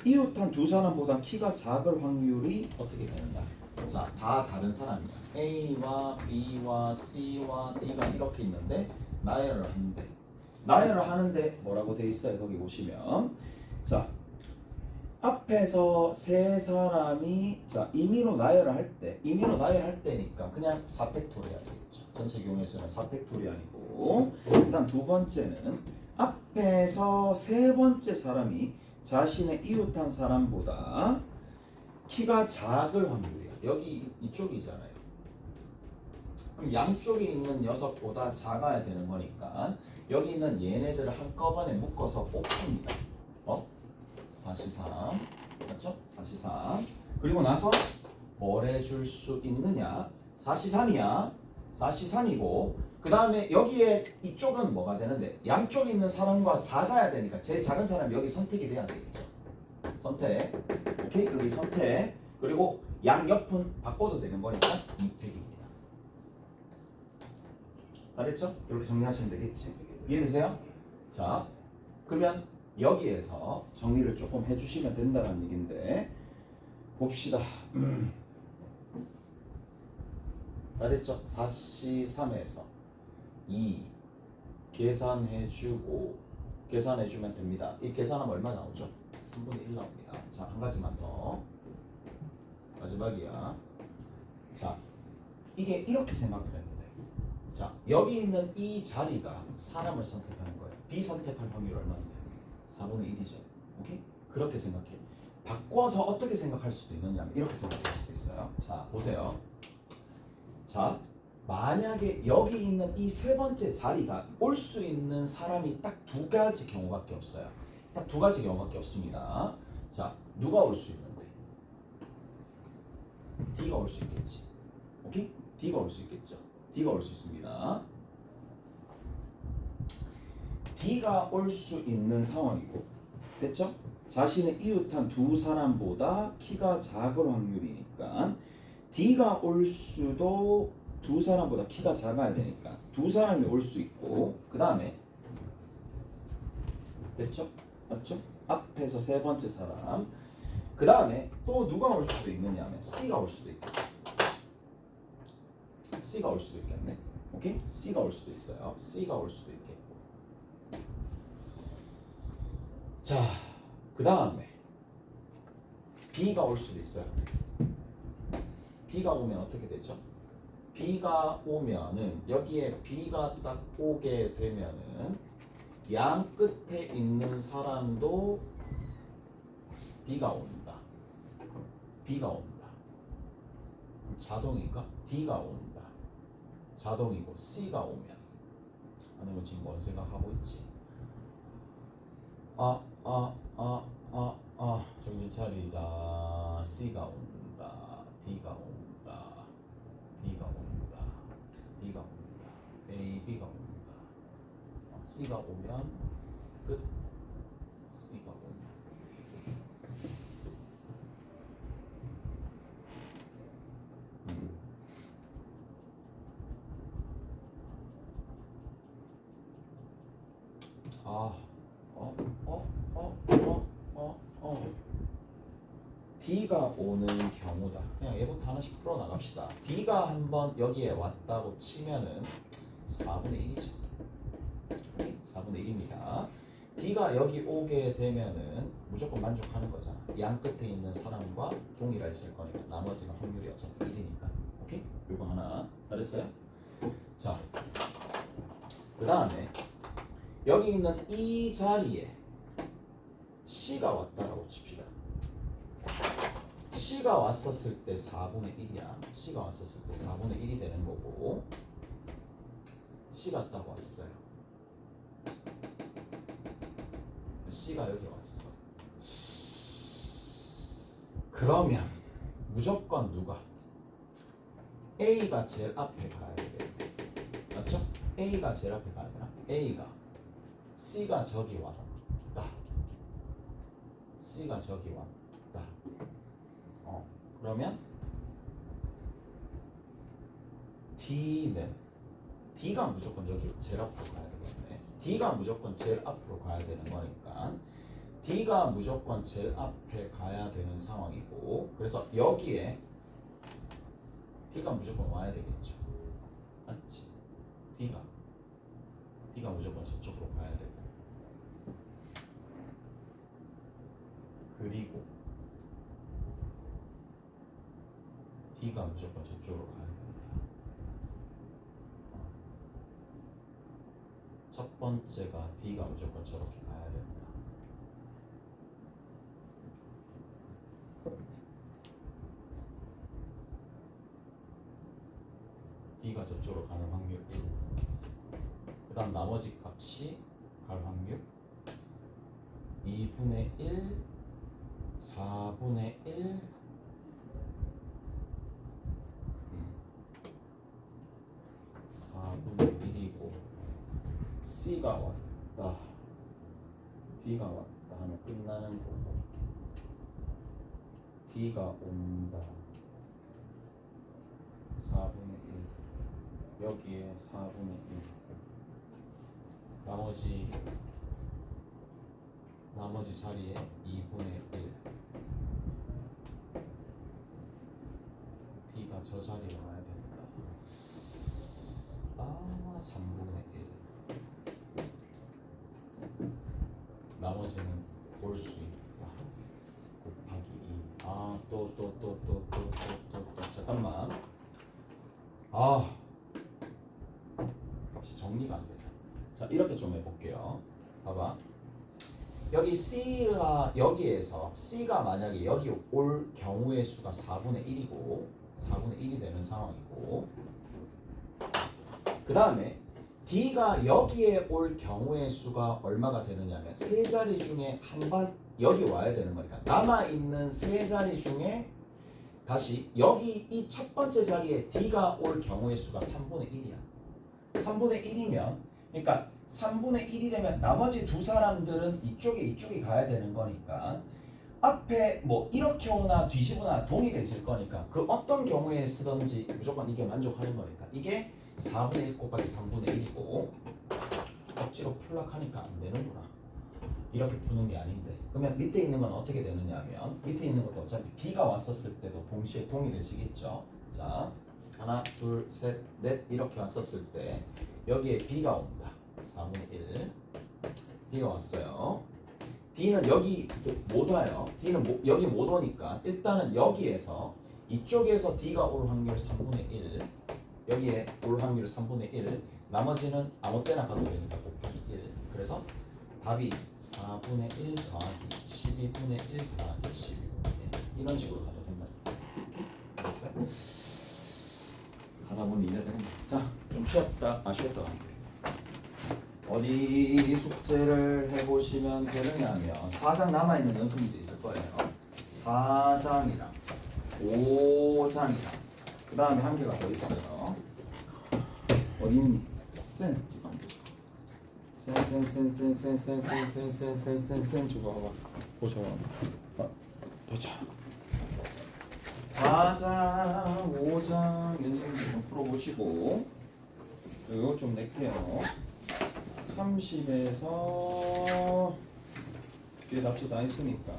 이웃한 두 사람보다 키가 작을 확률이 어떻게 되는가? 자, 다 다른 사람이야. A와 B와 C와 D가 이렇게 있는데 나열을 하는데 뭐라고 돼 있어요? 거기 보시면 자, 앞에서 세 사람이 자 임의로 나열할 때니까 그냥 4팩토리알이겠죠. 전체 경우의 수는 4팩토리알이고 일단 두 번째는 앞에서 세 번째 사람이 자신의 이웃한 사람보다 키가 작을 확률이야. 여기 이쪽이잖아요. 그럼 양쪽에 있는 녀석보다 작아야 되는 거니까 여기 있는 얘네들을 한꺼번에 묶어서 뽑습니다. 4C3 맞죠? 4C3 그리고 나서 뭘 해줄 수 있느냐 4C3이야 4C3이고 그 다음에 여기에 이쪽은 뭐가 되는데 양쪽에 있는 사람과 작아야 되니까 제일 작은 사람이 여기 선택이 돼야 되겠죠. 선택 오케이 여기 선택 그리고 양옆은 바꿔도 되는 거니까 2팩입니다. 알겠죠? 이렇게 정리하시면 되겠지. 이해되세요? 자 그러면 여기에서 정리를 조금 해주시면 된다는 얘긴데 봅시다. 알겠죠? 4C3에서 2 계산해주고 계산해주면 됩니다. 이 계산하면 얼마 나오죠? 3분의 1 나옵니다. 자, 한 가지만 더 마지막이야. 자, 이게 이렇게 생각을 했는데 자, 여기 있는 이 자리가 사람을 선택하는 거예요. B 선택할 확률이 얼마인데? 4분의 1이죠. 오케이? 그렇게 생각해. 바꿔서 어떻게 생각할 수도 있느냐 이렇게 생각할 수도 있어요. 자, 보세요. 자, 만약에 여기 있는 이 세 번째 자리가 올 수 있는 사람이 딱 두 가지 경우밖에 없어요. 딱 두 가지 경우밖에 없습니다. 자, 누가 올 수 있는데? D가 올 수 있겠지. 오케이? D가 올 수 있겠죠. D가 올 수 있습니다. D가 올 수 있는 상황이고 됐죠? 자신의 이웃한 두 사람보다 키가 작을 확률이니까 D가 올 수도 두 사람보다 키가 작아야 되니까 두 사람이 올 수 있고 그 다음에 됐죠? 맞죠? 앞에서 세 번째 사람 그 다음에 또 누가 올 수도 있느냐 하면 C가 올 수도 있겠죠. C가 올 수도 있겠네. 오케이? C가 올 수도 있어요. C가 올 수도 있겠고 자, 그 다음에 B가 올 수도 있어요. B가 오면 어떻게 되죠? B가 오면은 여기에 B가 딱 오게 되면은 양 끝에 있는 사람도 B가 온다. B가 온다. 자동인가? D가 온다. 자동이고 C가 오면 아니면 지금 뭔 생각하고 있지? 정신 차리자. C가 온다. D가 온다. D가 온다. B가 온다. A, B가 온다. C가 오면 끝. C가 오면 D가 오는 경우다. 그냥 얘부터 하나씩 풀어 나갑시다. D가 한번 여기에 왔다고 치면은 4분의 1이죠. 4분의 1입니다. D가 여기 오게 되면은 무조건 만족하는 거잖아. 양 끝에 있는 사람과 동일했을 거니까 나머지는 확률이 어차피 1이니까. 오케이? 이거 하나 잘했어요? 자, 그 다음에 여기 있는 이 자리에 C가 왔다라고 칩시다. C가 왔었을 때 4분의 1이야. C가 왔었을 때 4분의 1이 되는 거고 C가 딱 왔어요. C가 여기 왔어. 그러면 무조건 누가? A가 제일 앞에 가야 돼. 맞죠? A가 제일 앞에 가야 되나? A가 C가 저기 왔다. C가 저기 왔다. 그러면 D가 무조건 여기 제일 앞으로 가야 되겠네. D가 무조건 제일 앞으로 가야 되는 거니까 D가 무조건 제일 앞에 가야 되는 상황이고 그래서 여기에 D가 무조건 와야 되겠죠. 맞지? D가 무조건 저쪽으로 가야 되고 그리고 D가 무조건 저쪽으로 가야 된다. 첫 번째가 D가 무조건 저렇게 가야 된다. D가 저쪽으로 가는 확률 1. 그 다음 나머지 값이 갈 확률 2분의 1, 4분의 1, 4분의 1이고 C가 왔다, D가 왔다 하면 끝나는 거고 D가 온다 4분의 1 여기에 4분의 1 나머지 자리에 2분의 1 D가 저 자리에 와야 된다. 3분의 1 나머지는 볼 수 있다 곱하기 2 또 잠깐만 값이 정리가 안 돼. 자 이렇게 좀 해볼게요. 봐봐. 여기 C가 여기에서 C가 만약에 여기 올 경우의 수가 4분의 1이고 4분의 1이 되는 상황이고 그 다음에 D가 여기에 올 경우의 수가 얼마가 되느냐면 세 자리 중에 한 번 여기 와야 되는 거니까 남아있는 세 자리 중에 다시 여기 이 첫 번째 자리에 D가 올 경우의 수가 3분의 1이야. 3분의 1이면 그러니까 3분의 1이 되면 나머지 두 사람들은 이쪽이 가야 되는 거니까 앞에 뭐 이렇게 오나 뒤집으나 동일해질 거니까 그 어떤 경우에 쓰든지 무조건 이게 만족하는 거니까 이게 4분의 1 곱하기 3분의 1이고 억지로 풀락하니까 안 되는구나. 이렇게 푸는 게 아닌데 그러면 밑에 있는 건 어떻게 되느냐 하면 밑에 있는 것도 어차피 B가 왔었을 때도 동시에 동일해지겠죠. 자 하나 둘 셋 넷 이렇게 왔었을 때 여기에 B가 온다. 4분의 1 B가 왔어요. D는 여기 못 와요. D는 여기 못 오니까 일단은 여기에서 이쪽에서 D가 올 확률 3분의 1 여기에 올 확률 3분의 1 나머지는 아무 때나 가도 되니까 곱하기 1 그래서 답이 4분의 1 더하기 12분의 1 더하기 12분의 1 이런 식으로 가도 된다. 됐어요? 하다 보니 이래 되는 거야. 자, 좀 쉬었다 어디 숙제를 해보시면 되느냐면 4장 남아있는 연습문제 있을 거예요. 4장이랑 5장이랑 그 다음에 한 개가 더 있어요. 어디 있니? 센 줘봐 봐봐 보자 보자 4장 5장 연습문제 좀 풀어보시고 이거 좀 낼게요. 30에서 뒤에 납치 다 했으니까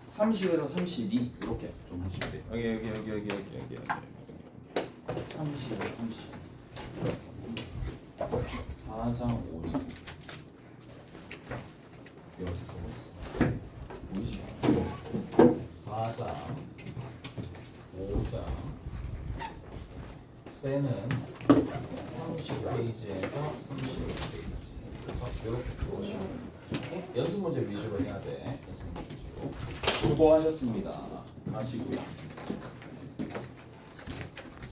30에서 32 이렇게 좀 하시면 돼요. 여기 30에서 32 4장 5장 이렇게 적었어. 보이시죠? 4장 5장 셀은 30페이지에서 35페이지 그래서 이렇게 들어오시면 연습 문제 위주로 해야 돼. 연습 문제 위주로 수고하셨습니다. 마시고요.